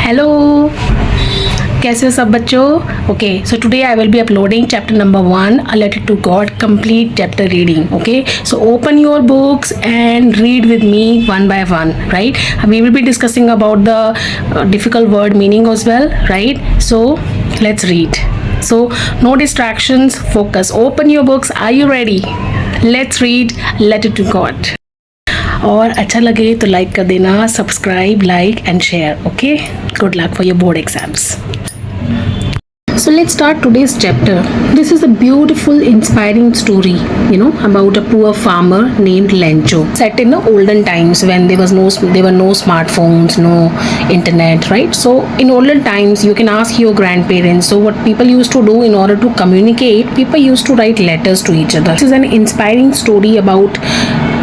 Hello, कैसे हो सब बच्चों? Okay, so today I will be uploading chapter number 1, a letter to God, complete chapter reading. Okay, so open your books and read with me one by one, right? We will be discussing about the difficult word meaning as well, right? So let's read. So no distractions, focus, open your books. Are you ready? Let's read letter to God. और अच्छा लगे तो like कर देना, subscribe, like and share. Okay, good luck for your board exams. So let's start today's chapter. This is a beautiful, inspiring story, about a poor farmer named Lencho, set in the olden times when there were no smartphones, no internet, right? So in olden times, you can ask your grandparents. So what people used to do in order to communicate, people used to write letters to each other. This is an inspiring story about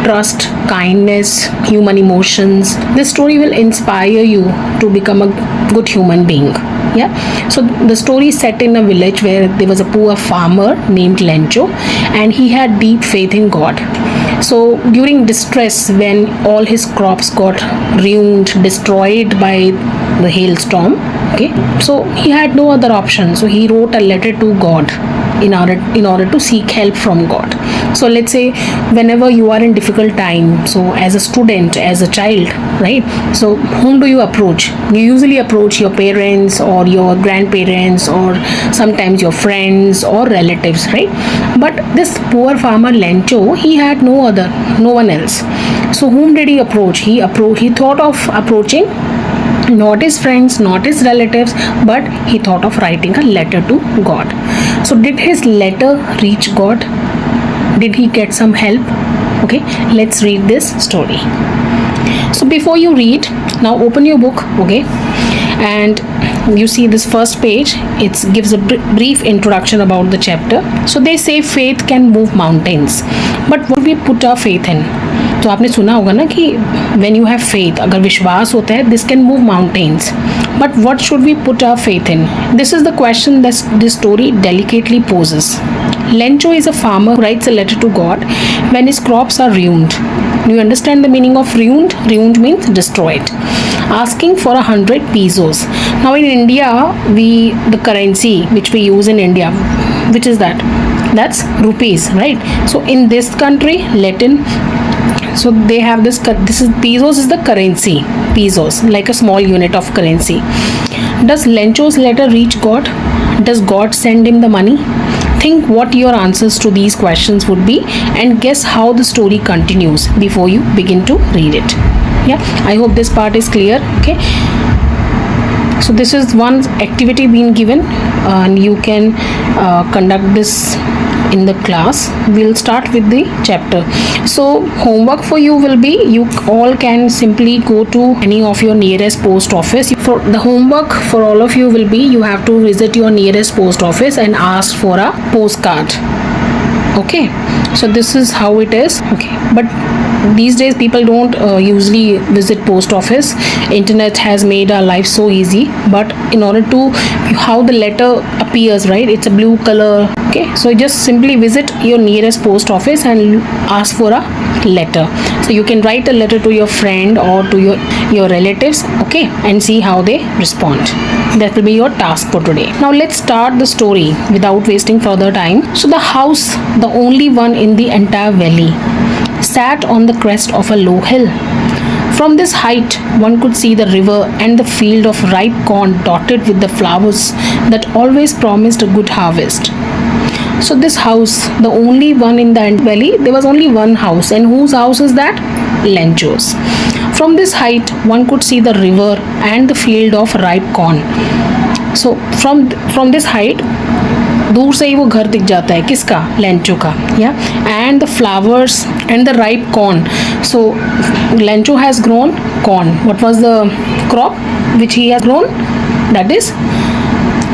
trust, kindness, human emotions. This story will inspire you to become a good human being. Yeah, so the story is set in a village where there was a poor farmer named Lencho, and he had deep faith in God. So during distress, when all his crops got ruined, destroyed by the hailstorm, okay, so he had no other option. So he wrote a letter to God in order to seek help from God. So let's say whenever you are in difficult time, so as a student, as a child, right? So whom do you approach? You usually approach your parents or your grandparents or sometimes your friends or relatives, right? But this poor farmer Lencho, he had no one else. So whom did he approach? He thought of approaching not his friends, not his relatives, but he thought of writing a letter to God. So did his letter reach God? Did he get some help? Okay, let's read this story. So before you read, now open your book, okay, and you see this first page. It gives a brief introduction about the chapter. So they say faith can move mountains, but what we put our faith in? तो आपने सुना होगा ना कि when you have faith, अगर विश्वास होता है, this can move mountains. But what should we put our faith in? This is the question that this story delicately poses. Lencho is a farmer who writes a letter to God when his crops are ruined. Do you understand the meaning of ruined? Ruined means destroyed. Asking for 100 pesos. Now in India, the currency which we use in India, which is that? That's rupees, right? So in this country, Latin, so they have this is pesos is the currency. Pesos, like a small unit of currency. Does Lencho's letter reach God? Does God send him the money? Think what your answers to these questions would be and guess how the story continues before you begin to read it. Yeah, I hope this part is clear. Okay, so this is one activity being given, and you can conduct this in the class. We'll start with the chapter. So homework for you will be, you all can simply go to any of your nearest post office. For the homework for all of you will be, you have to visit your nearest post office and ask for a postcard. Okay, so this is how it is. Okay, but these days people don't usually visit post office. Internet has made our life so easy, but in order to, how the letter appears, right, it's a blue color. Okay, so just simply visit your nearest post office and ask for a letter. So you can write a letter to your friend or to your relatives, okay, and see how they respond. That will be your task for today. Now let's start the story without wasting further time. So the house, the only one in the entire valley, sat on the crest of a low hill. From this height, one could see the river and the field of ripe corn dotted with the flowers that always promised a good harvest. So this house, the only one in the valley, there was only one house. And whose house is that? Lencho's. From this height, one could see the river and the field of ripe corn. So from this height, दूर से ही वो घर दिख जाता है. किसका? Lencho का. Yeah, and the flowers and the ripe corn. So Lencho has grown corn. What was the crop which he has grown? That is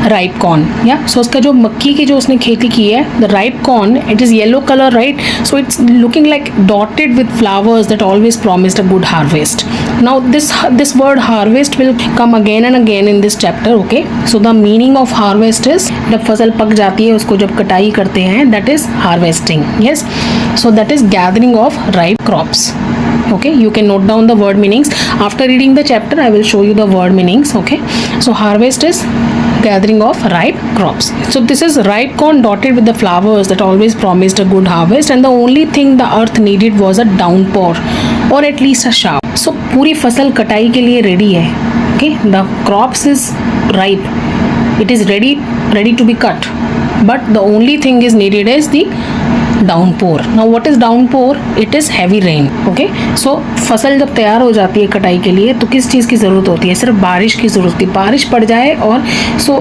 ripe corn. या सो उसका जो मक्की की जो उसने खेती की है, the ripe corn, it is yellow colour, right. So it's looking like dotted with flowers that always promised a good harvest. Now this word harvest will come again and again in this chapter. Okay, so the meaning of harvest is जब फसल पक जाती है उसको जब कटाई करते हैं, that is harvesting. Yes, so that is gathering of ripe crops. Okay, you can note down the word meanings after reading the chapter. I will show you the word meanings. Okay, so harvest is gathering of ripe crops. So this is ripe corn dotted with the flowers that always promised a good harvest, and the only thing the earth needed was a downpour or at least a shower. So पूरी फसल कटाई के लिए ready है. Okay, the crops is ripe, it is ready to be cut, but the only thing is needed is the downpour. Now what is downpour? It is heavy rain. Okay, so फसल जब तैयार हो जाती है कटाई के लिए तो किस चीज़ की ज़रूरत होती है? सिर्फ बारिश की ज़रूरत होती है. बारिश पड़ जाए और so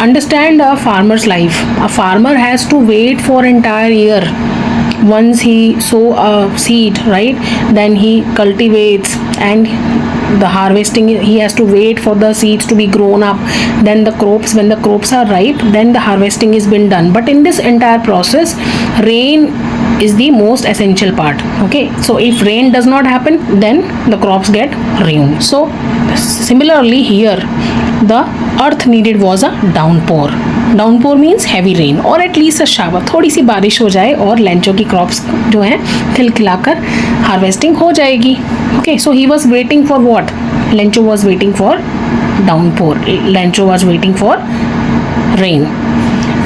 understand a farmer's life. A farmer has to wait for entire year. Once he sow a seed, right, then he cultivates, and the harvesting, he has to wait for the seeds to be grown up, then the crops, when the crops are ripe, then the harvesting is been done. But in this entire process, rain is the most essential part. Okay, so if rain does not happen, then the crops get ruined. So similarly here, the earth needed was a downpour. Downpour means heavy rain और at least a shower. थोड़ी सी बारिश हो जाए और Lencho की crops जो हैं खिलखिलाकर harvesting हो जाएगी. Okay, so he was waiting for what? Lencho was waiting for downpour. Lencho was waiting for rain.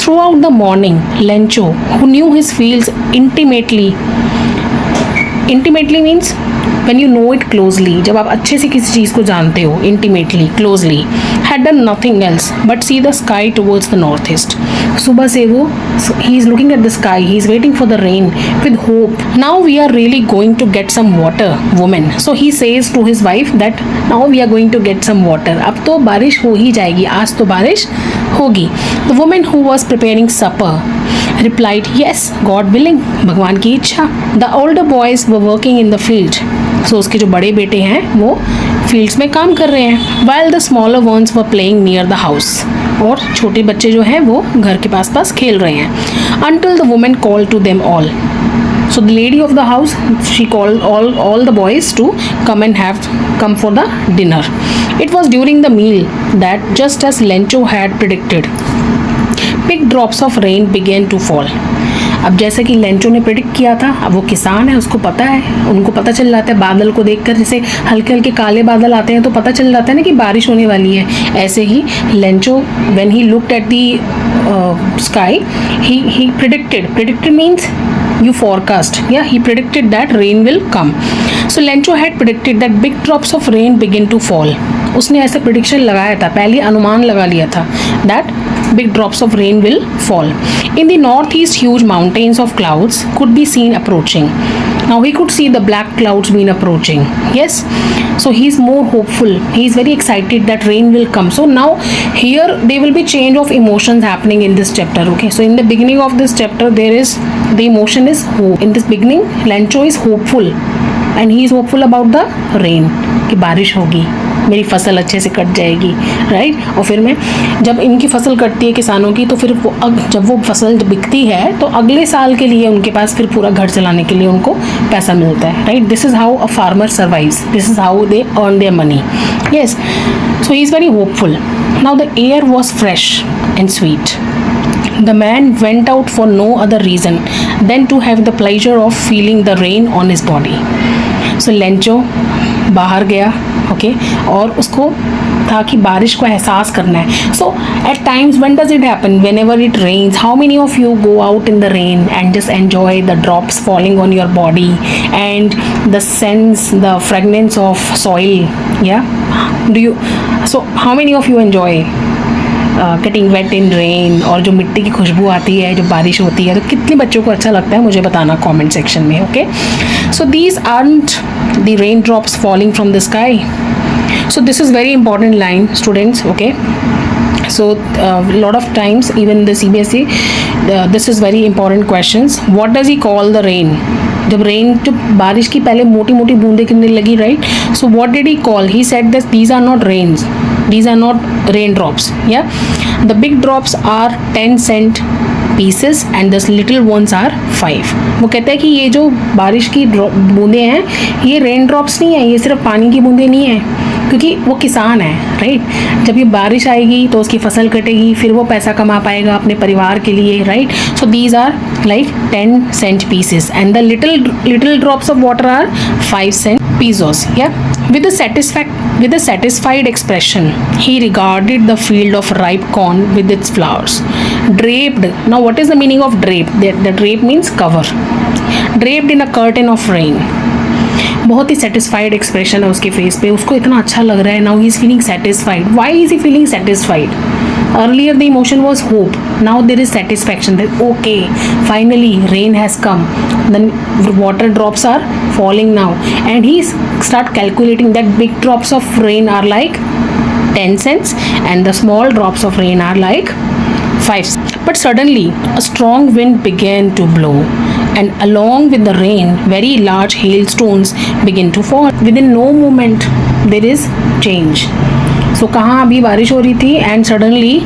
Throughout the morning, Lencho, who knew his fields intimately means when you know it closely, जब आप अच्छे से किसी चीज़ को जानते हो, intimately, closely, had done nothing else but see the sky towards the northeast. सुबह से वो he is looking at the sky, he is waiting for the rain with hope. Now we are really going to get some water, woman. So he says to his wife that now we are going to get some water. अब तो बारिश हो ही जाएगी, आज तो बारिश होगी. The woman who was preparing supper replied, yes, God willing, भगवान की इच्छा. The older boys were working in the field. So उसके जो बड़े बेटे हैं वो फील्ड्स में काम कर रहे हैं. While the smaller ones were playing near the house. और छोटे बच्चे जो हैं वो घर के पास पास खेल रहे हैं. Until the woman called to them all. So the lady of the house, she called all the boys to come for the dinner. It was during the meal that, just as Lencho had predicted, big drops of rain began to fall. अब जैसे कि Lencho ने predict किया था, अब वो किसान है, उसको पता है, उनको पता चल जाता है बादल को देखकर. जैसे हल्के हल्के काले बादल आते हैं तो पता चल जाता है ना कि बारिश होने वाली है. ऐसे ही Lencho, when he looked at the sky, he predicted means you forecast. Yeah, he predicted that rain will come. So Lencho had predicted that big drops of rain begin to fall. उसने ऐसे prediction लगाया था, पहले अनुमान लगा लिया था that big drops of rain will fall. In the northeast, huge mountains of clouds could be seen approaching. Now he could see the black clouds been approaching. Yes, so he is more hopeful. He is very excited that rain will come. So now here there will be change of emotions happening in this chapter. Okay, so in the beginning of this chapter there is the emotion is hope. In this beginning, Lencho is hopeful and he is hopeful about the rain, कि बारिश होगी, मेरी फसल अच्छे से cut जाएगी, right. और फिर में जब इनकी फसल कटती है किसानों की, तो फिर वो जब वो फसल बिकती है तो अगले साल के लिए उनके पास फिर पूरा घर चलाने के लिए उनको पैसा मिलता है, right. This is how a farmer survives, this is how they earn their money. Yes, so he is very hopeful. Now the air was fresh and sweet. The man went out for no other reason than to have the pleasure of feeling the rain on his body. So Lencho बाहर गया, okay, और उसको था कि बारिश को एहसास करना है. So at times when does it happen? Whenever it rains, how many of you go out in the rain and just enjoy the drops falling on your body and the sense, the fragrance of soil? या do you, so how many of you enjoy getting wet in rain? और जो मिट्टी की खुशबू आती है जब बारिश होती है, तो कितने बच्चों को अच्छा लगता है मुझे बताना कमेंट सेक्शन में. Okay, so these aren't the rain drops falling from the sky. So this is very important line, students. Okay, So lot of times even the CBSE, this is very important questions. What does he call the rain? जब rain, जब बारिश की पहले मोटी मोटी बूंदें गिरने लगी, right? So what did he call? He said that these are not rains, these are not raindrops. Yeah, the big drops are 10 cent pieces and the little ones are 5. वो कहता है कि ये जो बारिश की बूंदें हैं ये रेन ड्रॉप्स नहीं है, ये सिर्फ पानी की बूंदें नहीं है, क्योंकि वो किसान है, राइट? जब ये बारिश आएगी तो उसकी फसल कटेगी, फिर वो पैसा कमा पाएगा अपने परिवार के लिए, right? So these are like 10 cent pieces and the little drops of water are 5 cent pesos. Yeah, with a satisfied expression, he regarded the field of ripe corn with its flowers draped. Now what is the meaning of drape? The drape means cover. Draped in a curtain of rain. बहुत ही satisfied expression है उसके face पे, उसको इतना अच्छा लग रहा है. Now he is feeling satisfied. Why is he feeling satisfied? Earlier the emotion was hope, now there is satisfaction that okay, finally rain has come, then water drops are falling now, and he start calculating that big drops of rain are like 10 cents and the small drops of rain are like 5. But suddenly a strong wind began to blow, and along with the rain very large hailstones began to fall. Within no moment there is change. So कहाँ अभी बारिश हो रही थी and suddenly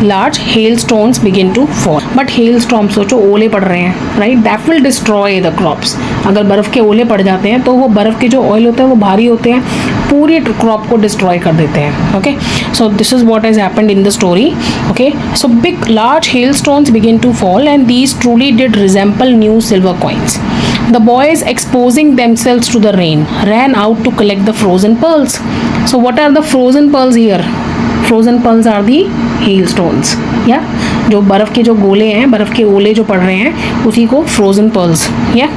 large hailstones begin to fall. But hailstorm, सोचो ओले पड़ रहे हैं, right? That will destroy the crops. अगर बर्फ़ के ओले पड़ जाते हैं तो वो बर्फ़ के जो ऑयल होते हैं वो भारी होते हैं, पूरी क्रॉप को डिस्ट्रॉय कर देते हैं. Okay, so this is what has happened in the story. Okay, so big large hailstones begin to fall and these truly did resemble new silver coins. The boys, exposing themselves to the rain, ran out to collect the frozen pearls. So what are the frozen pearls here? Frozen pearls are the hailstones. Yeah, जो बर्फ़ के जो गोले हैं, बर्फ़ के ओले जो पड़ रहे हैं, उसी को frozen pearls. Yeah,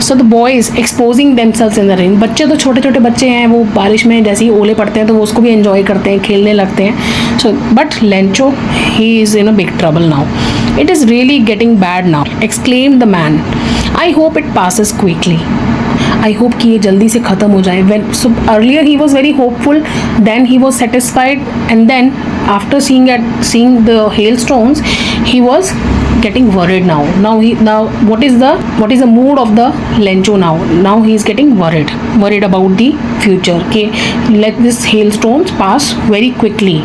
so the boys exposing themselves in the rain. बच्चे तो छोटे छोटे बच्चे हैं, वो बारिश में जैसे ही ओले पड़ते हैं तो वो उसको भी enjoy करते हैं, खेलने लगते हैं. So but Lencho, he is in a big trouble now. It is really getting bad now, exclaimed the man. I hope it passes quickly. I hope कि ये जल्दी से ख़त्म हो जाए. When so earlier he was very hopeful, then he was satisfied, and then after seeing the hailstones, he was getting worried now. Now what is the mood of the Lencho now? Now he is getting worried about the future. Okay, let this hailstones pass very quickly.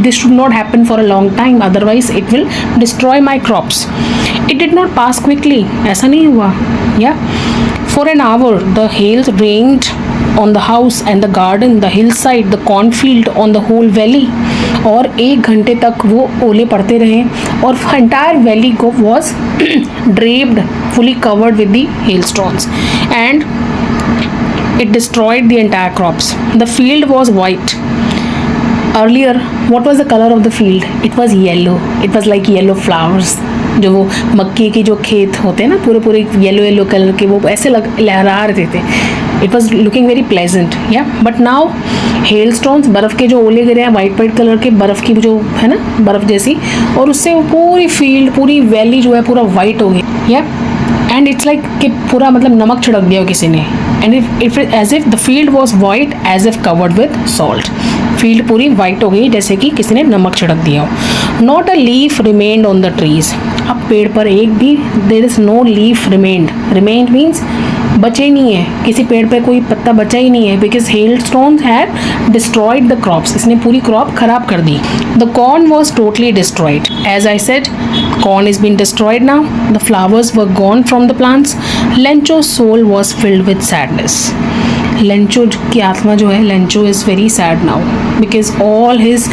This should not happen for a long time, otherwise it will destroy my crops. It did not pass quickly. ऐसा नहीं हुआ. Yeah, for an hour the hail rained on the house and the garden, the hillside, the cornfield, on the whole valley. और 1 घंटे तक वो ओले पड़ते रहे और entire valley was draped, fully covered with the hailstones, and it destroyed the entire crops. The field was white. Earlier, what was the color of the field? It was yellow. It was like yellow flowers. जो वो मक्के के जो खेत होते हैं ना, पूरे पूरे येलो कलर के, वो ऐसे लहरा रहे थे. It was looking very pleasant. Yeah, but now hailstones, बर्फ़ के जो ओले गिरे हैं वाइट कलर के, बर्फ़ की जो है ना, बर्फ़ जैसी, और उससे वो पूरी फील्ड, पूरी वैली जो है पूरा वाइट हो गई. Yeah, and it's like कि पूरा मतलब नमक छिड़क दिया किसी ने. And if as if the field was white as if covered with salt. Field पूरी वाइट हो गई जैसे कि किसी ने नमक छिड़क दिया हो. Not a leaf remained on the trees. अब पेड़ पर एक भी, there is no leaf remained. Remained means बचे नहीं है, किसी पेड़ पे कोई पत्ता बचा ही नहीं है, because hailstones had destroyed the crops. इसने पूरी क्रॉप खराब कर दी. The corn was totally destroyed. As I said, corn is being destroyed now. The flowers were gone from the plants. Lencho's soul was filled with sadness. Lencho की आत्मा जो है, Lencho is very sad now because all his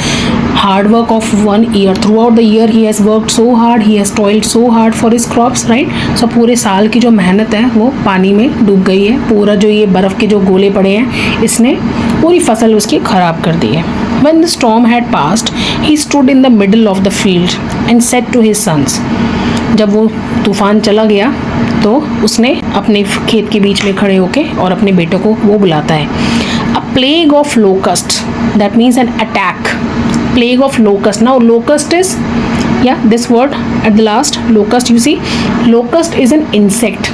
hard work of 1 year, throughout the year he has worked so hard, he has toiled so hard for his crops, right? So पूरे साल की जो मेहनत है वो पानी में डूब गई है. पूरा जो ये बर्फ़ के जो गोले पड़े हैं, इसने पूरी फसल उसकी ख़राब कर दी है. When the storm had passed, he stood in the middle of the field and said to his sons. जब वो तूफान चला गया तो उसने अपने खेत के बीच में खड़े होके और अपने बेटों को वो बुलाता है. A plague of locust, that means an attack. Plague of locust. Now locust is, yeah, this word at the last, locust, you see, locust is an insect.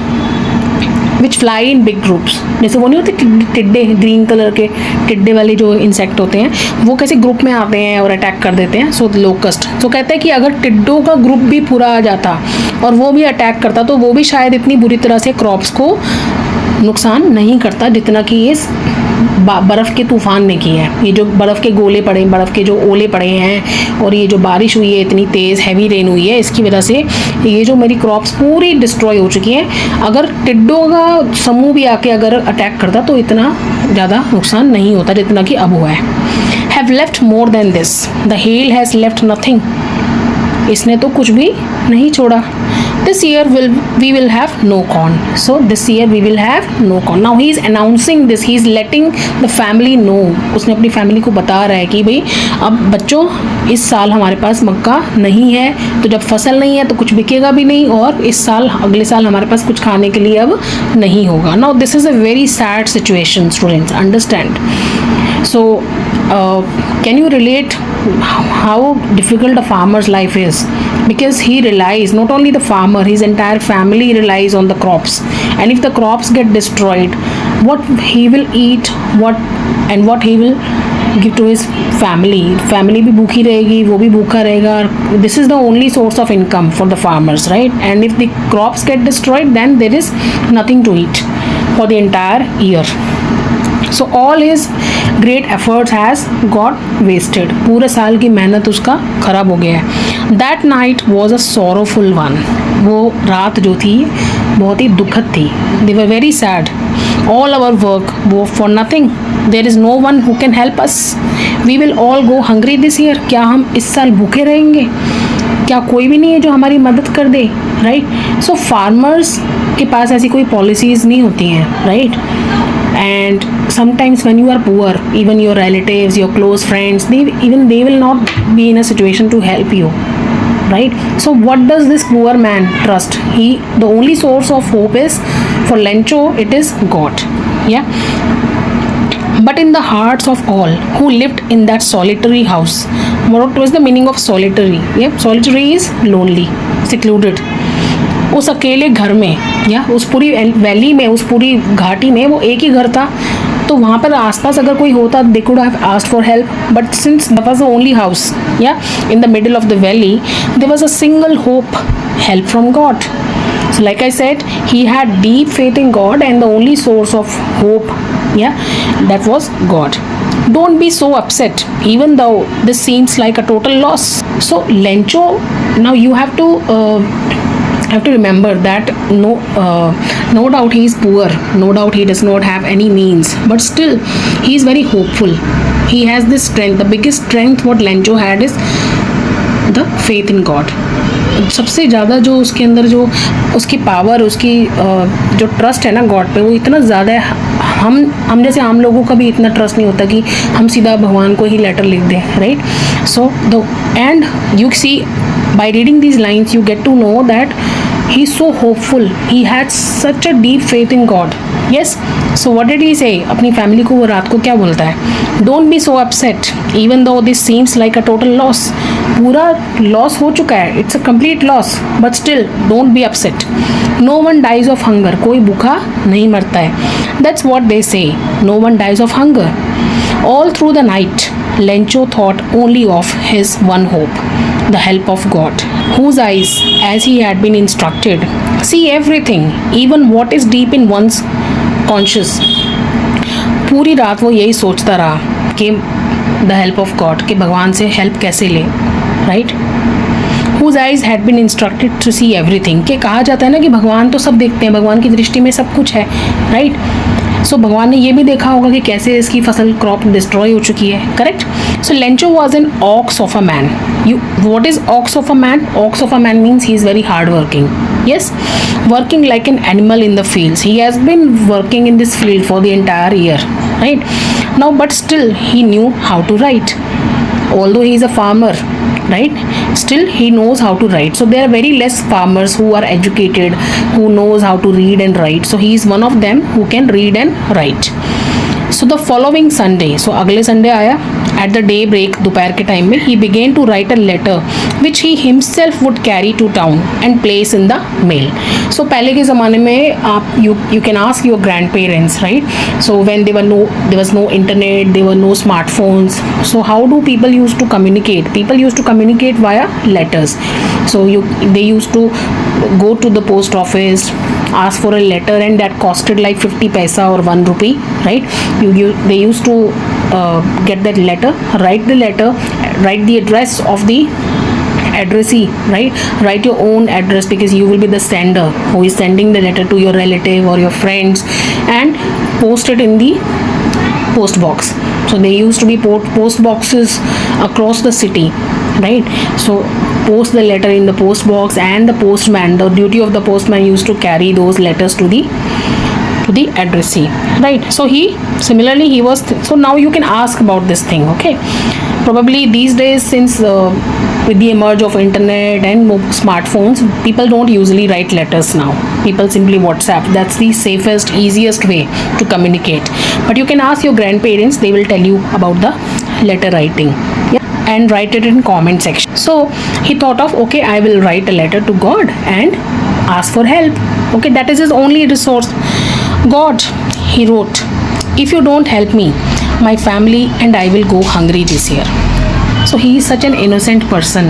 Which fly in big groups. जैसे वो नहीं होते टिड्डे, green colour के टिड्डे वाले जो insect होते हैं, वो कैसे ग्रुप में आते हैं और अटैक कर देते हैं। सो लोकस्ट, सो कहते हैं कि अगर टिड्डों का ग्रुप भी पूरा आ जाता और वो भी अटैक करता तो वो भी शायद इतनी बुरी तरह से क्रॉप्स को नुकसान नहीं करता जितना कि ये बर्फ़ के तूफ़ान ने किया है। ये जो बर्फ़ के गोले पड़े, बर्फ़ के जो ओले पड़े हैं और ये जो बारिश हुई है, इतनी तेज़ हैवी रेन हुई है, इसकी वजह से ये जो मेरी क्रॉप्स पूरी डिस्ट्रॉय हो चुकी हैं। अगर टिड्डों का समूह भी आके अगर अटैक करता तो इतना ज़्यादा नुकसान नहीं होता जितना कि अब हुआ है। Have left more than this, the hell has left nothing, इसने तो कुछ भी नहीं छोड़ा। This year we will have no corn. So this year we will have no corn. Now he is announcing this. He is letting the family know. उसने अपनी family को बता रहा है कि भाई अब बच्चों इस साल हमारे पास मक्का नहीं है, तो जब फसल नहीं है तो कुछ बिकेगा भी नहीं, और इस साल अगले साल हमारे पास कुछ खाने के लिए अब नहीं होगा। Now this is a very sad situation, students. Understand? So can you relate how difficult a farmer's life is? Because he relies, not only the farmer, his entire family relies on the crops, and if the crops get destroyed, what he will eat, what he will give to his family भी भूखी रहेगी, वो भी भूखा रहेगा। This is the only source of income for the farmers, right? And if the crops get destroyed, then there is nothing to eat for the entire year. So all his great efforts has got wasted. पूरे साल की मेहनत उसका खराब हो गया है। That night was a sorrowful one. वो रात जो थी बहुत ही दुखद थी। They were very sad. All our work was for nothing. There is no one who can help us. We will all go hungry this year. क्या हम इस साल भूखे रहेंगे? क्या कोई भी नहीं है जो हमारी मदद कर दे, राइट? सो फार्मर्स के पास ऐसी कोई पॉलिसीज़ नहीं होती हैं, right? And sometimes when you are poor, even your relatives, your close friends, they will not be in a situation to help you, right? So what does this poor man trust? The only source of hope is for Lencho, it is God. Yeah. But in the hearts of all who lived in that solitary house, what was the meaning of solitary? Yeah, solitary is lonely, secluded. उस अकेले घर में, या उस पूरी valley में, उस पूरी घाटी में वो एक ही घर था, तो वहाँ पर आसपास अगर कोई होता they could have asked for help, but since that was the only house, yeah, in the middle of the valley, there was a single hope, help from God. So like I said, he had deep faith in God, and the only source of hope, yeah, that was God. Don't be so upset, even though this seems like a total loss. So Lencho, now you have to remember that no doubt he is poor, no doubt he does not have any means, but still he is very hopeful. He has this strength. The biggest strength what Lencho had is the faith in God. सबसे ज़्यादा जो उसके अंदर जो उसकी power, उसकी जो trust है ना गॉड पे, वो इतना ज़्यादा है। हम जैसे आम लोगों का भी इतना ट्रस्ट नहीं होता कि हम सीधा भगवान को ही लेटर लिख दें, right? So and you see by reading these lines you get to know that he is so hopeful, he had such a deep faith in God. Yes, so what did he say? अपनी family को वो रात को क्या बोलता है? Don't be so upset, even though this seems like a total loss. पूरा loss हो चुका है, it's a complete loss, but still don't be upset. No one dies of hunger, कोई भूखा नहीं मरता है. That's what they say, no one dies of hunger. All through the night Lencho thought only of his one hope, the help of God, whose eyes, as he had been instructed, see everything, even what is deep in one's conscience. पूरी रात वो यही सोचता रहा कि the help of God, कि भगवान से help कैसे ले, right? Whose eyes had been instructed to see everything, कि कहा जाता है ना कि भगवान तो सब देखते हैं, भगवान की दृष्टि में सब कुछ है, right? सो भगवान ने ये भी देखा होगा कि कैसे इसकी फसल क्रॉप डिस्ट्रॉय हो चुकी है, correct? So Lencho was an ox of a man. What is ox of a man? Ox of a man means he is very hard working. Yes, working like an animal in the fields. He has been working in this field for the entire year, right? Now, but still he knew how to write. Although he is a farmer, right? Still he knows how to write. So there are very less farmers who are educated, who knows how to read and write. So he is one of them who can read and write. So the following Sunday, so अगले Sunday आया, at the day break, दोपहर के time में, he began to write a letter which he himself would carry to town and place in the mail. So पहले के ज़माने में आप you can ask your grand parents, right? So when there was no internet, there were no smartphones. So how do people used to communicate? People used to communicate via letters. So they used to go to the post office, ask for a letter, and that costed like 50 paisa or 1 rupee, right? They used to get that letter, write the letter, write the address of the addressee, right? Write your own address because you will be the sender who is sending the letter to your relative or your friends, and post it in the post box. So there used to be post boxes across the city, right? So post the letter in the post box, and the postman, the duty of the postman used to carry those letters to the addressee, right? So he was so now you can ask about this thing, okay? Probably these days, since with the emerge of internet and smartphones, people don't usually write letters now. People simply WhatsApp. That's the safest, easiest way to communicate. But you can ask your grandparents, they will tell you about the letter writing, yeah, and write it in comment section. So he thought of, okay, I will write a letter to God and ask for help. Okay, that is his only resource. God, he wrote, if you don't help me, my family and I will go hungry this year. So he is such an innocent person.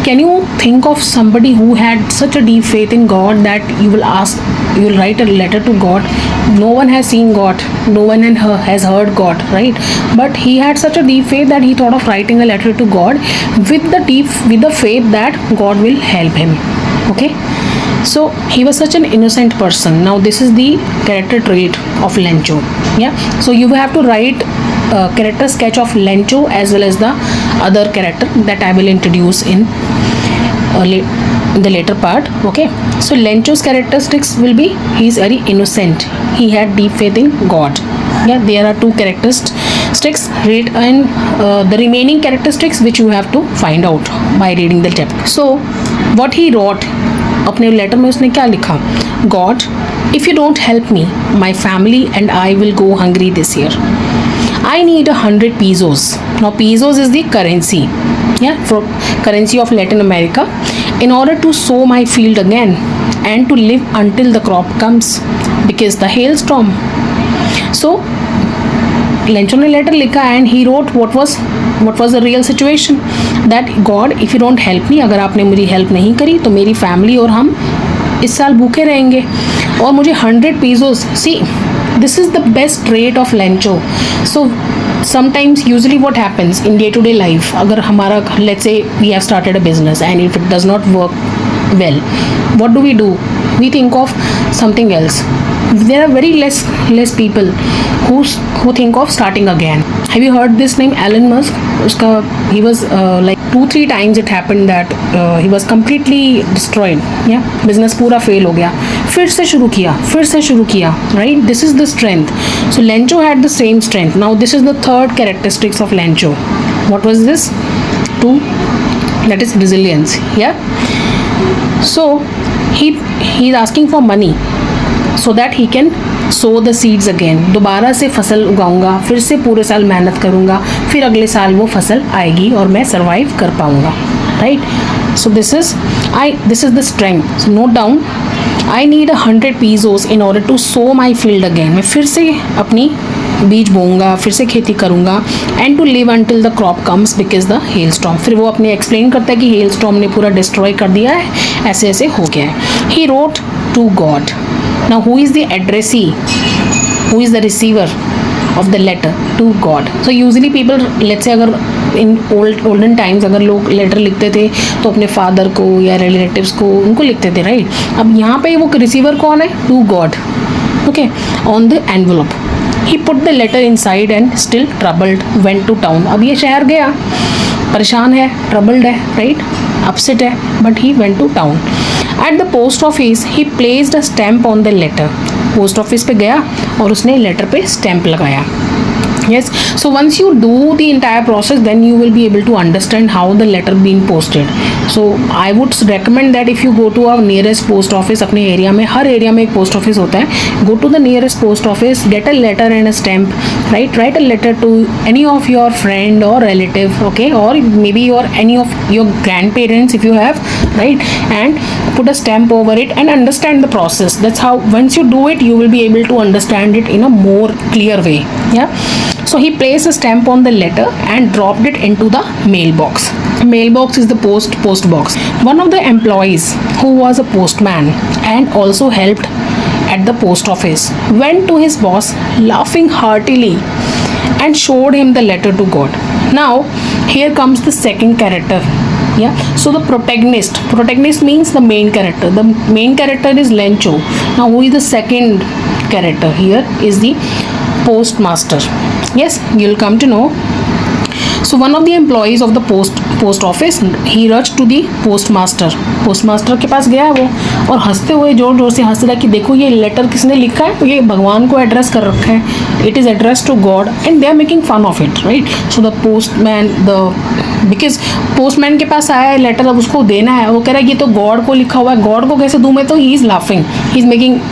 Can you think of somebody who had such a deep faith in God that you will write a letter to God? No one has seen God, no one has heard God, right? But he had such a deep faith that he thought of writing a letter to God with the faith that God will help him. Okay, so he was such an innocent person. Now this is the character trait of Lencho. Yeah, so you have to write a character sketch of Lencho as well as the other character that I will introduce in the later part. Okay, so Lencho's characteristics will be, he is very innocent, he had deep faith in God. Yeah, there are 2 characteristics, read, and the remaining characteristics which you have to find out by reading the chapter. So what he wrote, अपने letter में उसने क्या लिखा? God, if you don't help me, my family and I will go hungry this year. I need 100 pesos. Now pesos is the currency, yeah, for currency of Latin America, in order to sow my field again and to live until the crop comes, because the hailstorm. So Lencho ने letter लिखा and he wrote what was the real situation, that God, if you don't help me, अगर आपने मेरी help नहीं करी तो मेरी family और हम इस साल भूखे रहेंगे, और मुझे 100 pesos. See, this is the best trait of Lencho. So sometimes, usually what happens in day-to-day life, अगर हमारा, let's say we have started a business and if it does not work well, what do? We think of something else. There are very less people who think of starting again. Have you heard this name, Elon Musk? He was like 2-3 times it happened that he was completely destroyed. Yeah, business पूरा fail हो गया, फिर से शुरू किया, right? This is the strength. So Lencho had the same strength. Now this is the third characteristics of Lencho. What was this? 2, that is resilience. Yeah. So he is asking for money so that he can sow the seeds again. दोबारा से फसल उगाऊंगा, फिर से पूरे साल मेहनत करूंगा, फिर अगले साल वो फसल आएगी और मैं सर्वाइव कर पाऊंगा, right? So this is the strength. So note down, I need 100 pesos in order to sow my field again. मैं फिर से अपनी बीज बोऊंगा, फिर से खेती करूंगा, and to live until the crop comes because the hailstorm. फिर वो अपने एक्सप्लेन करता है कि hailstorm ने पूरा डिस्ट्रॉय कर दिया है, ऐसे ऐसे हो गया है. He wrote to God. Now who is the addressee? Who is the receiver of the letter? To God. So usually people, let's say अगर in olden times अगर लोग लेटर लिखते थे तो अपने फादर को या रिलेटिव्स को उनको लिखते थे, राइट? अब यहाँ पे वो रिसीवर कौन है? To God. Okay, on the envelope he put the letter inside and still troubled went to town. अब ये शहर गया, परेशान है, troubled है, right? upset है, but he went to town. At the post office he placed a stamp on the letter. Post office पे गया और उसने लेटर पे स्टैंप लगाया. Yes, so once you do the entire process, then you will be able to understand how the letter being posted. So I would recommend that if you go to our nearest post office, अपने area में, हर area में एक post office होता है, go to the nearest post office, get a letter and a stamp, right? Write a letter to any of your friend or relative, okay, or maybe any of your grandparents if you have, right? And put a stamp over it and understand the process. That's how once you do it, you will be able to understand it in a more clear way. Yeah. So he placed a stamp on the letter and dropped it into the mailbox. Mailbox is the post box. One of the employees who was a postman and also helped at the post office went to his boss laughing heartily and showed him the letter to God. Now here comes the second character. Yeah, so the protagonist means the main character. The main character is Lencho. Now who is the second character? Here is the postmaster. Yes, you'll come to know. So one of the employees of the post office, he rushed to the postmaster के पास गया वो, और हंसते हुए जोर जोर से हंस रहा कि देखो ये लेटर किसने लिखा है, ये भगवान को एड्रेस कर रखा है, it is address to God and they are making fun of it, right? So the postman because postman के पास आया है लेटर, अब उसको देना है, वो कह रहा है ये तो गॉड को लिखा हुआ है, गॉड को कैसे दूँ मैं, तो he is laughing,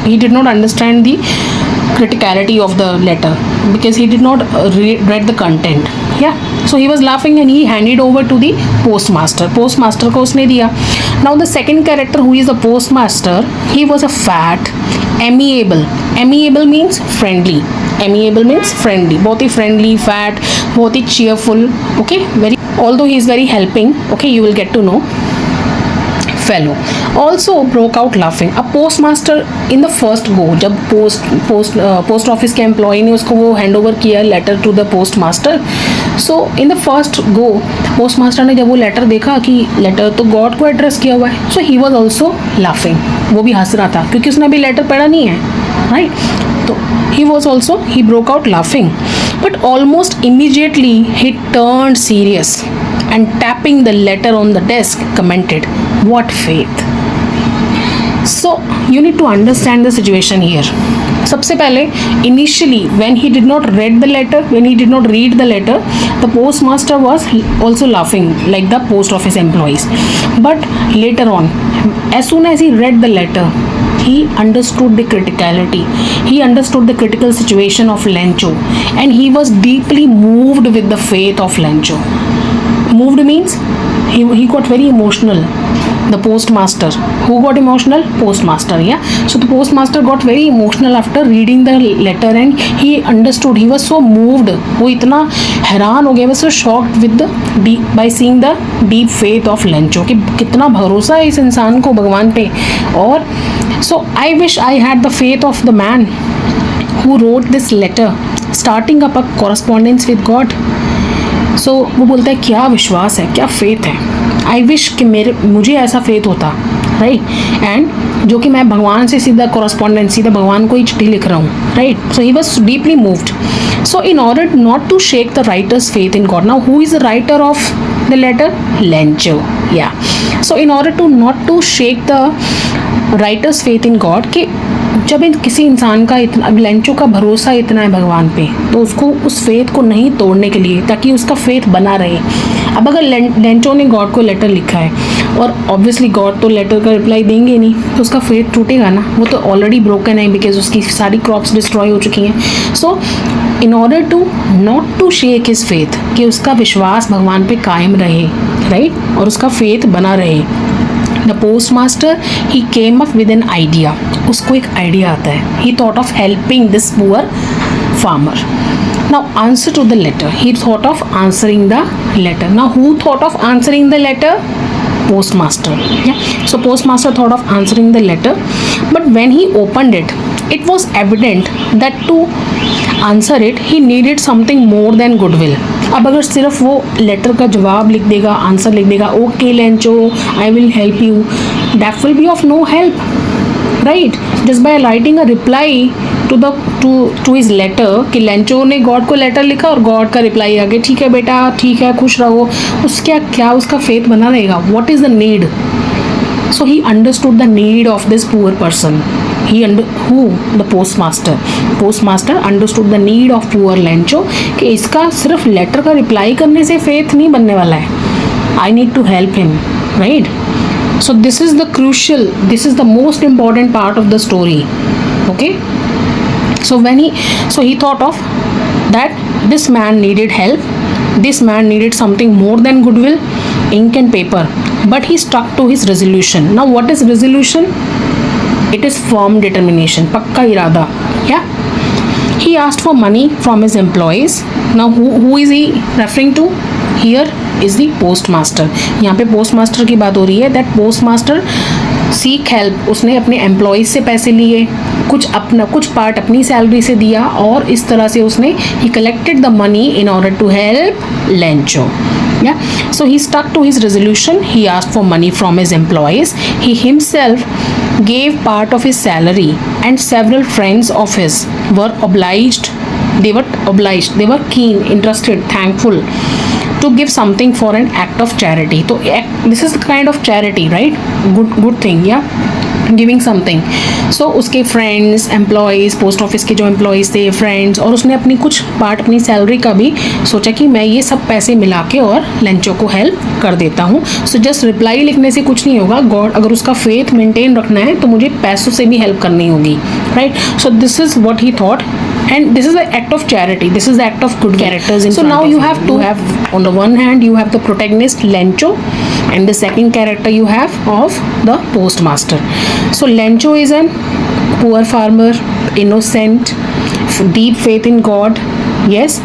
he did not understand the criticality of the letter because he did not read the content. Yeah, so he was laughing and he handed over to the postmaster को उसने दिया. Now the second character who is the postmaster, he was a fat, amiable means friendly, बहुत ही friendly, fat, बहुत ही cheerful, okay, although he is very helping, okay, you will get to know. Fellow also broke out laughing. A postmaster in the first go, जब post office के employee ने उसको वो hand over किया letter to the postmaster, so in the first go postmaster ने जब वो letter देखा कि letter तो God को address किया हुआ है, so he was also laughing, वो भी हंस रहा था क्योंकि उसने अभी letter पढ़ा नहीं है, right? तो he broke out laughing, but almost immediately he turned serious and tapping the letter on the desk commented, "What faith!" So you need to understand the situation here. सबसे पहले initially when he did not read the letter, the postmaster was also laughing like the post office employees. But later on, as soon as he read the letter, he understood the criticality. He understood the critical situation of Lencho, and he was deeply moved with the faith of Lencho. Moved means he got very emotional. The postmaster. Who got emotional? Postmaster, yeah. So the postmaster got very emotional after reading the letter and he understood. He was so moved. वो इतना हैरान हो गया, was so shocked with by seeing the deep faith of Lencho कि कितना भरोसा है इस इंसान को भगवान पे. और so I wish I had the faith of the man who wrote this letter, starting up a correspondence with God. सो वो बोलता है क्या विश्वास है, क्या फेथ है. आई विश कि मुझे ऐसा फेथ होता, राइट, एंड जो कि मैं भगवान से सीधा कॉरस्पॉन्डेंस, सीधा भगवान को ही चिट्ठी लिख रहा हूँ, right. So he was deeply moved. So in order not to shake the writer's faith in God, now who is the writer of the letter? Lencho, yeah. So in order to not to shake the writer's faith in God, कि जब किसी इंसान का इतना, अब Lencho का भरोसा इतना है भगवान पे, तो उसको उस फेथ को नहीं तोड़ने के लिए, ताकि उसका फेथ बना रहे. अब अगर लेंचो ने गॉड को लेटर लिखा है और ऑब्वियसली गॉड तो लेटर का रिप्लाई देंगे नहीं, तो उसका फेथ टूटेगा ना. वो तो ऑलरेडी ब्रोकन है बिकॉज उसकी सारी क्रॉप्स डिस्ट्रॉय हो चुकी हैं. So in order to not to shake his faith, कि उसका विश्वास भगवान पे कायम रहे, राइट, और उसका फेथ बना रहे, the postmaster he came up with an idea. उसको एक आइडिया आता है. He thought of helping this poor farmer. Now answer to the letter. He thought of answering the letter. Now who thought of answering the letter? Postmaster. Yeah. So postmaster thought of answering the letter, but when he opened it, it was evident that to answer it he needed something more than goodwill. अब अगर सिर्फ वो letter का जवाब लिख देगा, answer लिख देगा, okay Lencho I will help you, that will be of no help, right. Just by writing a reply to his letter, कि लेंचो ने गॉड को लेटर लिखा और गॉड का रिप्लाई आ गया, ठीक है बेटा, ठीक है, खुश रहो, उसका क्या उसका फेथ बना रहेगा. What is the need? So he understood the need of this poor person. the postmaster understood the need of poor Lencho कि इसका सिर्फ लेटर का रिप्लाई करने से फेथ नहीं बनने वाला है. I need to help him, right? So this is the most important part of the story. Okay? So he thought of that this man needed help. This man needed something more than goodwill, ink and paper. But he stuck to his resolution. Now what is resolution? It is firm determination. Pakka irada. Yeah? He asked for money from his employees. Now who is he referring to? Here is the postmaster. यहाँ पे postmaster की बात हो रही है. That postmaster seek help. उसने अपने employees से पैसे लिए, कुछ पार्ट अपनी सैलरी से दिया और इस तरह से उसने he collected the money in order to help Lencho. Yeah, so he stuck to his resolution. He asked for money from his employees. He himself gave part of his salary, and several friends of his were obliged. They were keen, interested, thankful to give something for an act of charity. So this is the kind of charity, right? Good thing, yeah. Giving something. So उसके friends, employees, post office के जो employees थे, friends, और उसने अपनी कुछ part अपनी salary का भी सोचा कि मैं ये सब पैसे मिला के और लेंचो को हेल्प कर देता हूँ. सो जस्ट रिप्लाई लिखने से कुछ नहीं होगा. गॉड, अगर उसका फेथ मेंटेन रखना है तो मुझे पैसों से भी हेल्प करनी होगी, right? So this is what he thought. And this is the act of charity. This is the act of good characters. So now you have on the one hand you have the protagonist Lencho, and the second character you have of the postmaster. So Lencho is a poor farmer, innocent, deep faith in God. Yes,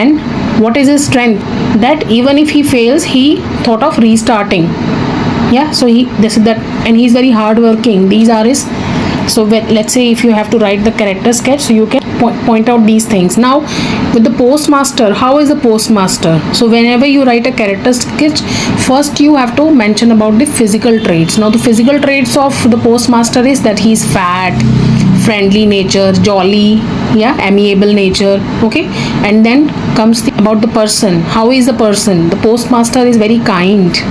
and what is his strength? That even if he fails, he thought of restarting. Yeah. So this is that, and he's very hardworking. These are his. So let's say if you have to write the character sketch, so you can point out these things. Now with the postmaster, how is the postmaster? So whenever you write a character sketch, first you have to mention about the physical traits. Now the physical traits of the postmaster is that he is fat, friendly nature, jolly, yeah, amiable nature. Okay, and then comes about the person. How is the person? The postmaster is very kind.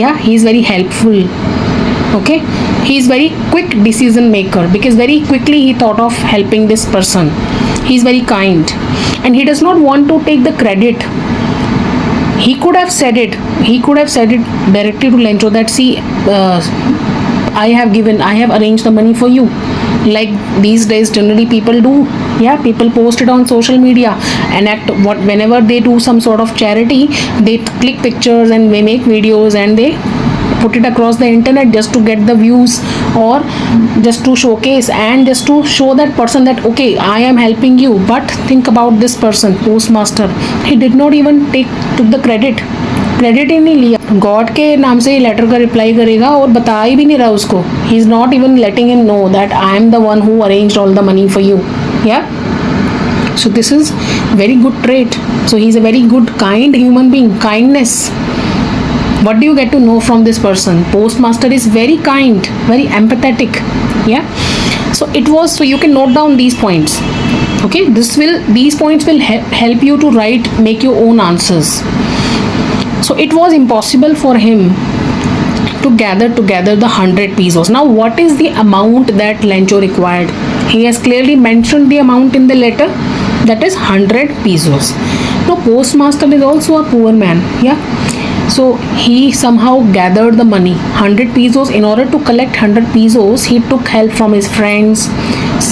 Yeah, he is very helpful. Okay, he is very quick decision maker because very quickly he thought of helping this person. He is very kind, and he does not want to take the credit. He could have said it directly to Lencho that, see, I have arranged the money for you, like these days generally people do. Yeah, people post it on social media and whenever they do some sort of charity, they click pictures and they make videos and they put it across the internet just to get the views, or just to showcase and just to show that person that okay, I am helping you. But think about this person, postmaster. He did not even took the credit ही नहीं लिया. God के नाम से letter का reply करेगा और बता ही भी नहीं रहा उसको. He is not even letting him know that I am the one who arranged all the money for you. या, so this is very good trait. So he is a very good, kind human being. Kindness. What do you get to know from this person? Postmaster is very kind, very empathetic. Yeah, so you can note down these points. Okay, these points will help you to make your own answers. So it was impossible for him to gather together the 100 pesos. Now what is the amount that Lencho required? He has clearly mentioned the amount in the letter, that is 100 pesos. Now postmaster is also a poor man. Yeah, so he somehow gathered the money, 100 pesos. In order to collect 100 pesos, he took help from his friends.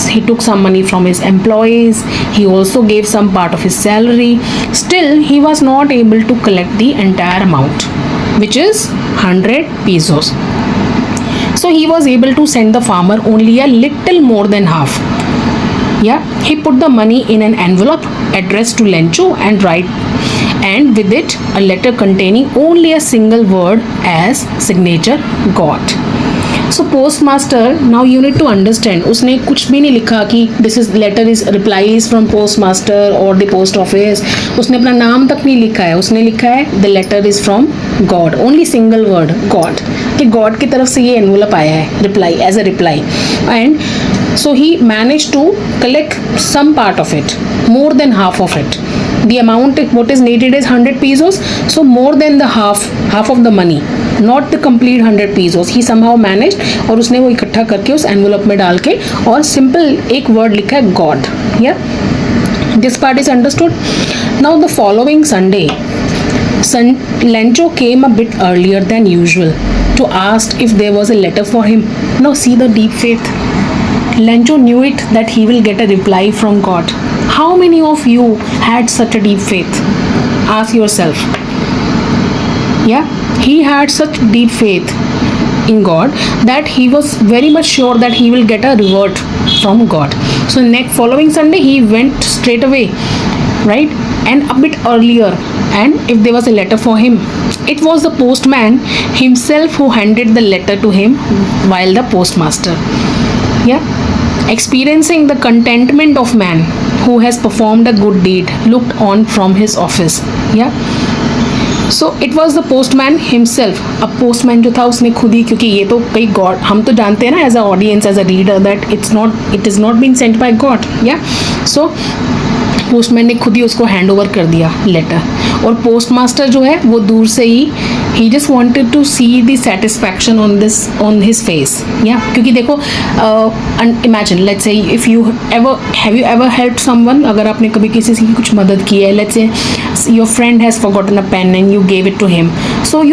He took some money from his employees. He also gave some part of his salary. Still, he was not able to collect the entire amount, which is 100 pesos. So he was able to send the farmer only a little more than half. Yeah, he put the money in an envelope addressed to Lencho and with it a letter containing only a single word as signature, God. So postmaster, now you need to understand, उसने कुछ भी नहीं लिखा कि this is letter is replies from postmaster or the post office. उसने अपना नाम तक नहीं लिखा है. उसने लिखा है the letter is from God, only single word, God, कि God की तरफ से ये envelope आया है, reply, as a reply. And so he managed to collect some part of it, more than half of it. the amount what is needed is 100 pesos, so more than the half of the money, not the complete 100 pesos. he somehow managed और उसने वो इकट्ठा करके उस envelope में डाल के और सिंपल एक वर्ड लिखा है गॉड. या this part is understood. Now the following Sunday, Lencho came a bit earlier than usual to ask if there was a letter for him. Now see the deep faith. Lencho knew it that he will get a reply from God. How many of you had such a deep faith? Ask yourself. Yeah, he had such deep faith in God that he was very much sure that he will get a reward from God. So next following Sunday he went straight away, right, and a bit earlier, and if there was a letter for him, it was the postman himself who handed the letter to him while the postmaster, experiencing the contentment of man who has performed a good deed, looked on from his office. So it was the postman himself. अब postman जो था उसने खुद ही, क्योंकि ये तो कई God, हम तो जानते हैं ना as a audience, as a reader, that it is not been sent by God. Yeah so postman ने खुद ही उसको हैंड ओवर कर दिया लेटर. और पोस्टमास्टर जो है वो दूर से ही just wanted to see the satisfaction on his face. Yeah क्योंकि देखो, imagine let's say if you ever help someone, अगर आपने कभी किसी की कुछ मदद की है, let's say your friend has forgotten a pen and you gave it to him, so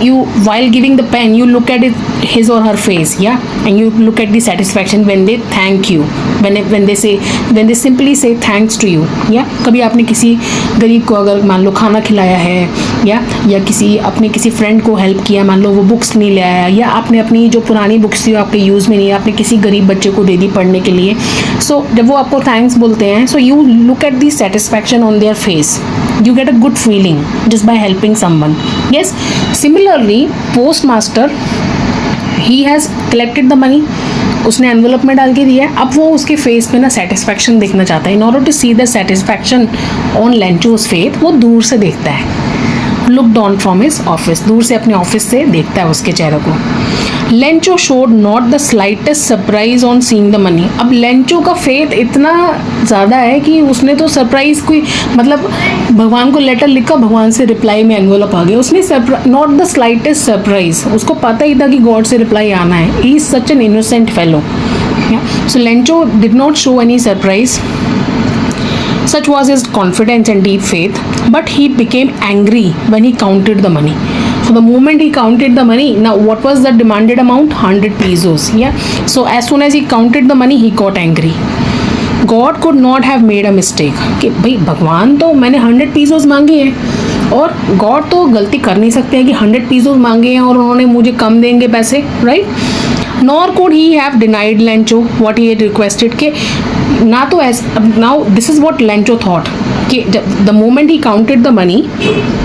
you while giving the pen you look at his or her face, and you look at the satisfaction when they thank you, when they simply say thanks to you. कभी आपने किसी गरीब को अगर मान लो खाना खिलाया है, या किसी फ्रेंड को हेल्प किया, मान लो वो बुक्स नहीं ले आया, या आपने अपनी जो पुरानी बुक्स थी आपके यूज़ में नहीं है, आपने किसी गरीब बच्चे को दे दी पढ़ने के लिए, सो जब वो आपको थैंक्स बोलते हैं, so you look at the satisfaction on their face, you get a good feeling just by helping someone. Yes, similarly postmaster, he has collected the money, उसने एनवेलप में डाल के दिया है. अब वो उसके फेस पे ना सेटिस्फैक्शन देखना चाहता है. In order to see the satisfaction on Lencho's face, वो दूर से देखता है, looked on from his office, दूर से अपने ऑफिस से देखता है उसके चेहरे को. Lencho showed not the slightest surprise on seeing the money. अब लेंचो का फेथ इतना ज़्यादा है कि उसने तो सरप्राइज कोई, मतलब भगवान को लेटर लिखा, भगवान से रिप्लाई में एनवेलप आ गया, उसने नॉट द स्लाइटेस्ट सरप्राइज, उसको पता ही था कि गॉड से रिप्लाई आना है. He is such an innocent fellow. So Lencho did not show any surprise. Such was his confidence and deep faith, but he became angry when he counted the money. So the moment he counted the money, now what was the demanded amount? 100 pesos. So as soon as he counted the money, he got angry. God could not have made a mistake. कि भाई भगवान तो मैंने 100 pesos मांगे हैं, और God तो गलती कर नहीं सकते हैं कि 100 pesos मांगे हैं और उन्होंने मुझे कम देंगे पैसे, right? Nor could he have denied Lencho what he had requested. के ना तो now this is what Lencho thought, कि the moment he counted the money,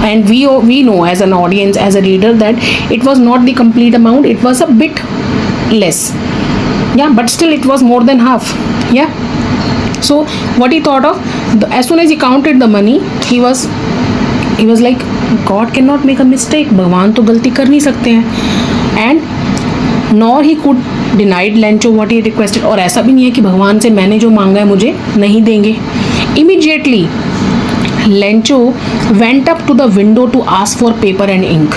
and we know as an audience, as a reader, that it was not the complete amount, it was a bit less, but still it was more than half. So what he thought of, as soon as he counted the money, he was like, God cannot make a mistake, भगवान तो गलती कर नहीं सकते हैं. And nor he could denied Lencho what he requested. और ऐसा भी नहीं है कि भगवान से मैंने जो मांगा है मुझे नहीं देंगे. Immediately Lencho went up to the window to ask for paper and ink.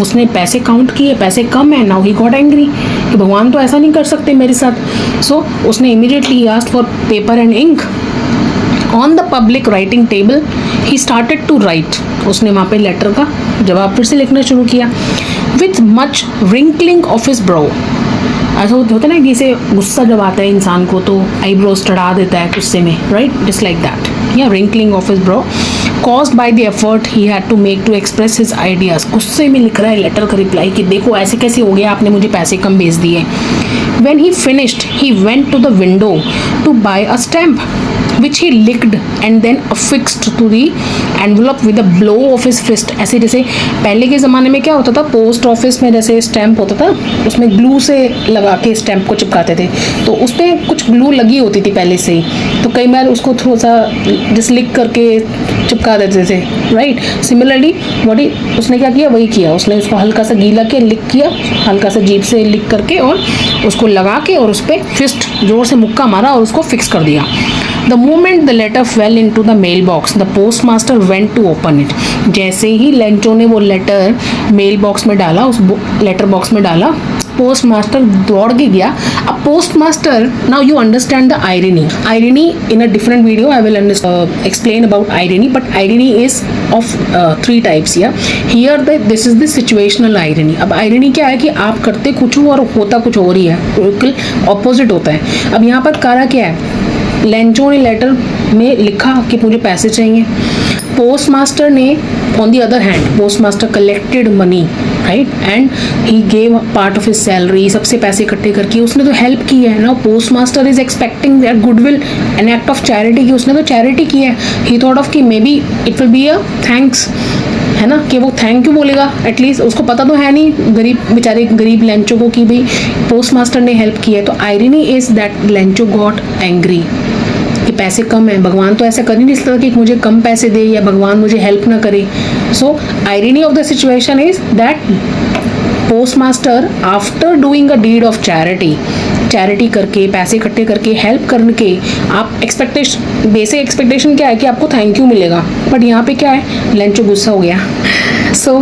उसने पैसे काउंट किए, पैसे कम है, now he got angry कि भगवान तो ऐसा नहीं कर सकते मेरे साथ. So उसने immediately asked for paper and ink. On the public writing table he started to write. उसने वहाँ पे लेटर का जवाब फिर से लिखना शुरू किया. With much wrinkling of his brow. ऐसा होता है ना, जैसे गुस्सा जब आता है इंसान को तो आईब्रोज चढ़ा देता है गुस्से में, right? Just like that. wrinkling of his brow caused by the effort he had to make to express his ideas. गुस्से में लिख रहा है लेटर का रिप्लाई कि देखो ऐसे कैसे हो गया, आपने मुझे पैसे कम भेज दिए. When he finished, he went to the window to buy a stamp, which he licked and then affixed to the envelope with a blow of his fist. ऐसे जैसे पहले के ज़माने में क्या होता था, पोस्ट ऑफिस में जैसे स्टैम्प होता था, उसमें ग्लू से लगा के स्टैम्प को चिपकाते थे, तो उस पर कुछ ग्लू लगी होती थी पहले से ही, तो कई बार उसको थोड़ा सा जस्ट लिख करके चिपका देते थे, राइट? सिमिलरली उसने क्या किया, वही किया, उसने उसको हल्का सा गीला के लिख किया, हल्का सा जीभ से लिख करके और उसको लगा के और उस पर फिस्ट जोर से मुक्का मारा और उसको फिक्स कर दिया. The moment the letter fell into the mail box the postmaster went to open it. जैसे ही लेंचो ने वो लेटर मेल बॉक्स में डाला, उस लेटर बॉक्स में डाला, पोस्टमास्टर दौड़ के गया. अब postmaster, now you understand the irony in a different video I will explain about irony, but irony is of three types. Here this is the situational irony. अब irony क्या है कि आप करते कुछ हो और होता कुछ और ही है, बिल्कुल ऑपोजिट होता है. अब यहाँ पर करा क्या है, लेंचो ने लेटर में लिखा कि मुझे पैसे चाहिए. पोस्टमास्टर ने on the other hand, postmaster collected money, right, and he gave part of his salary. सबसे पैसे इकट्ठे करके उसने तो हेल्प की है ना. Postmaster is expecting that goodwill, an act of charity की, उसने तो चैरिटी की है. ही थॉट ऑफ कि may be it will be a thanks, है ना, कि वो थैंक यू बोलेगा. एटलीस्ट उसको पता तो है नहीं, गरीब बेचारे गरीब लेंचो को, कि भाई पोस्टमास्टर ने हेल्प की है. तो irony is that Lencho got angry कि पैसे कम है. भगवान तो ऐसा कर ही नहीं सकता कि मुझे कम पैसे दे या भगवान मुझे हेल्प ना करे. So irony of the situation is that postmaster after doing a deed of charity करके, पैसे इकट्ठे करके, हेल्प करके, आप एक्सपेक्टेशन, बेसिक एक्सपेक्टेशन क्या है कि आपको थैंक यू मिलेगा. बट यहाँ पे क्या है, लेंचो गुस्सा हो गया. So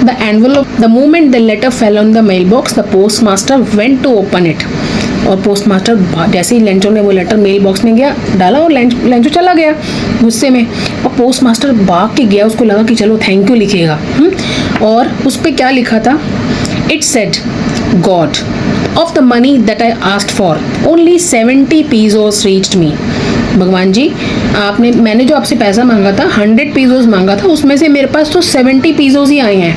the envelope, the moment the letter fell on the mail box the postmaster went to open it. और पोस्टमास्टर जैसे ही लेंचो ने वो लेटर मेल बॉक्स में गया, डाला, और लेंचो चला गया गुस्से में. और पोस्टमास्टर भाग के गया, उसको लगा कि चलो थैंक यू लिखेगा. और उस पर क्या लिखा था, it said, God of the money that I asked for only 70 pesos reached me. भगवान जी, मैंने जो आपसे पैसा मांगा था, 100 pesos मांगा था, उसमें से मेरे पास तो 70 pesos ही आए हैं.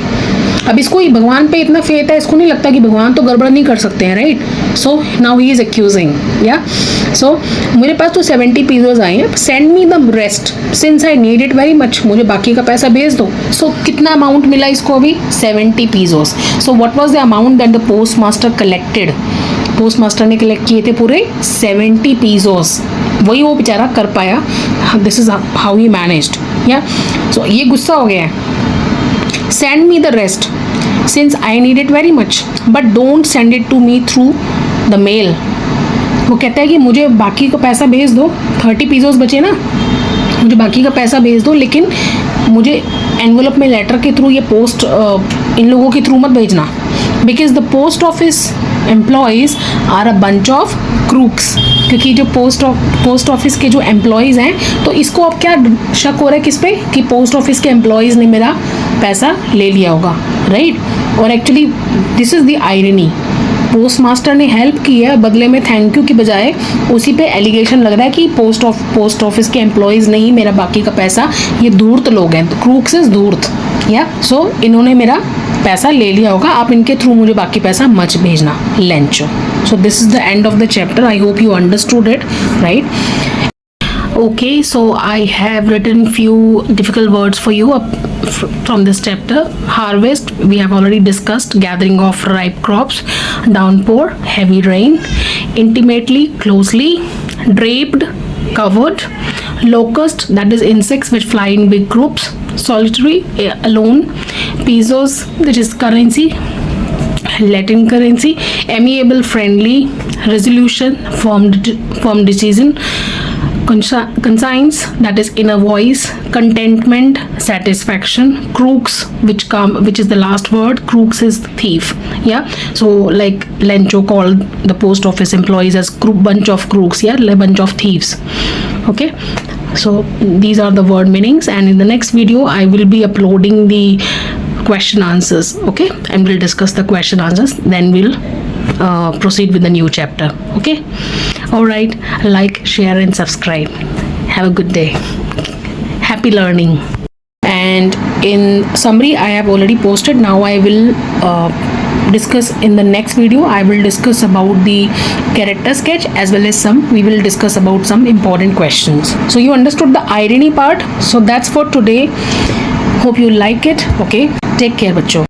अब इसको ही भगवान पे इतना फेथ है, इसको नहीं लगता कि भगवान तो गड़बड़ नहीं कर सकते हैं, right. So now he is accusing, या सो मेरे पास तो 70 pesos आए हैं, send me the rest since I need it very much, मुझे बाकी का पैसा भेज दो. सो कितना अमाउंट मिला इसको अभी, 70 pesos. So what was the amount that the postmaster collected. Postmaster ने कलेक्ट किए थे पूरे 70 pesos. वही वो बेचारा कर पाया. This is how he managed. या सो ये गुस्सा हो गया है. Send me the rest since I need it very much, but don't send it to me through the mail. वो कहता है कि मुझे बाकी का पैसा भेज दो, 30 pesos बचे ना, मुझे बाकी का पैसा भेज दो, लेकिन मुझे एनवेलप में लेटर के थ्रू, ये पोस्ट इन लोगों के थ्रू मत भेजना. Because the post office employees are a bunch of crooks. क्योंकि जो पोस्ट ऑफिस के जो एम्प्लॉयज़ हैं, तो इसको अब क्या शक हो रहा है किस पे, कि पोस्ट ऑफिस के एम्प्लॉयज़ ने मेरा पैसा ले लिया होगा, राइट. और actually this is the irony. Postmaster ने हेल्प की है, बदले में थैंक यू की बजाय उसी पे एलिगेशन लग रहा है कि पोस्ट ऑफिस के एम्प्लॉयज़ नहीं, मेरा बाकी का पैसा, ये धूर्त लोग हैं, क्रूक्स इज धूर्त. या सो इन्होंने मेरा पैसा ले लिया होगा, आप इनके थ्रू मुझे बाकी पैसा मत भेजना, Lencho. So this is the end of the chapter. I hope you understood it, right? Okay, so I have written few difficult words for you from this chapter. Harvest, we have already discussed. Gathering of ripe crops. Downpour, heavy rain. Intimately, closely. Draped, covered. Locust, that is insects which fly in big groups. Solitary, alone. Pesos, that is currency, Latin currency. Amiable, friendly. Resolution, firm decision. Conscience, that is inner voice. Contentment, satisfaction. Crooks, which is the last word. Crooks is thief. Yeah, so like Lencho called the post office employees as bunch of crooks. Yeah, like bunch of thieves. Okay, so these are the word meanings, and in the next video I will be uploading the question answers. Okay, and we'll discuss the question answers, then we'll proceed with the new chapter. Okay, all right, like, share and subscribe. Have a good day. Happy learning. And in summary, I have already posted. Now I will discuss in the next video. I will discuss about the character sketch, as well as we will discuss about some important questions. So you understood the irony part. So that's for today. Hope you like it. Okay, take care, bachcho.